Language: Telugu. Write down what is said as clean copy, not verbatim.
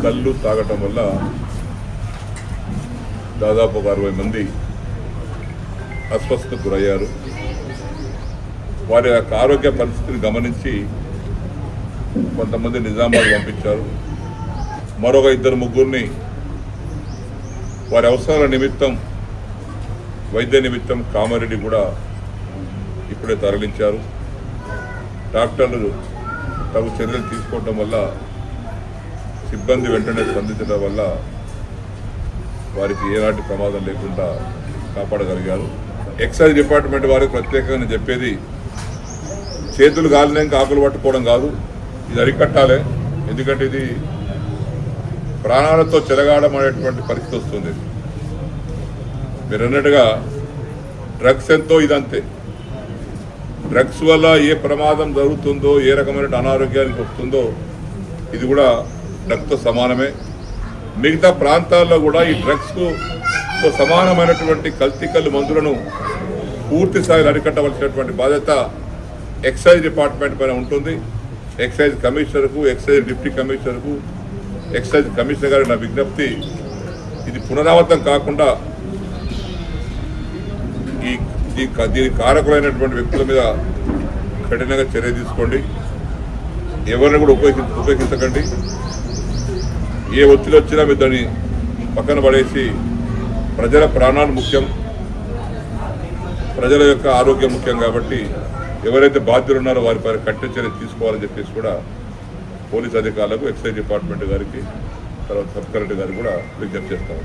కళ్ళు తాగటం వల్ల దాదాపు 60 మంది అస్వస్థతకు గురయ్యారు. వారి యొక్క ఆరోగ్య పరిస్థితిని గమనించి కొంతమంది నిజామాబాద్ పంపించారు. మరొక 2-3 వారి అవసరాల నిమిత్తం వైద్య నిమిత్తం కామారెడ్డి కూడా ఇప్పుడే తరలించారు. డాక్టర్లు తగు చర్యలు తీసుకోవడం వల్ల సిబ్బంది వెంటనే స్పందించడం వల్ల వారికి ఎలాంటి ప్రమాదం లేకుండా కాపాడగలిగారు. ఎక్సైజ్ డిపార్ట్మెంట్ వారికి ప్రత్యేకంగా చెప్పేది, చేతులు గాలినాక ఆకులు పట్టుకోవడం కాదు, ఇది అరికట్టాలి. ఎందుకంటే ఇది ప్రాణాలతో చెలగాడం అనేటువంటి పరిస్థితి వస్తుంది. మీరు అన్నట్టుగా డ్రగ్స్ ఎంతో ఇదంతే. డ్రగ్స్ వల్ల ఏ ప్రమాదం జరుగుతుందో, ఏ రకమైన అనారోగ్యానికి వస్తుందో ఇది కూడా డ్రగ్స్తో సమానమే. మిగతా ప్రాంతాల్లో కూడా ఈ డ్రగ్స్తో సమానమైనటువంటి కల్తీ కల్లు మందులను పూర్తి స్థాయిలో అరికట్టవలసినటువంటి బాధ్యత ఎక్సైజ్ డిపార్ట్మెంట్ పైన ఉంటుంది. ఎక్సైజ్ కమిషనర్కు, ఎక్సైజ్ డిప్యూటీ కమిషనర్కు, ఎక్సైజ్ కమిషనర్ గారికి నా విజ్ఞప్తి, ఇది పునరావృతం కాకుండా దీని కారకులైనటువంటి వ్యక్తుల మీద కఠినంగా చర్య తీసుకోండి. ఎవరిని కూడా ఉపయోగించకండి. ఏ ఒత్తిడి వచ్చినా మీరు దాన్ని పక్కన పడేసి, ప్రజల ప్రాణాలు ముఖ్యం, ప్రజల యొక్క ఆరోగ్యం ముఖ్యం కాబట్టి ఎవరైతే బాధ్యులు ఉన్నారో వారిపై కఠిన చర్య తీసుకోవాలని చెప్పేసి కూడా పోలీస్ అధికారులకు, ఎక్సైజ్ డిపార్ట్మెంట్ గారికి, తర్వాత సబ్ కలెక్టర్ గారికి కూడా విజ్ఞప్తి చేస్తాము.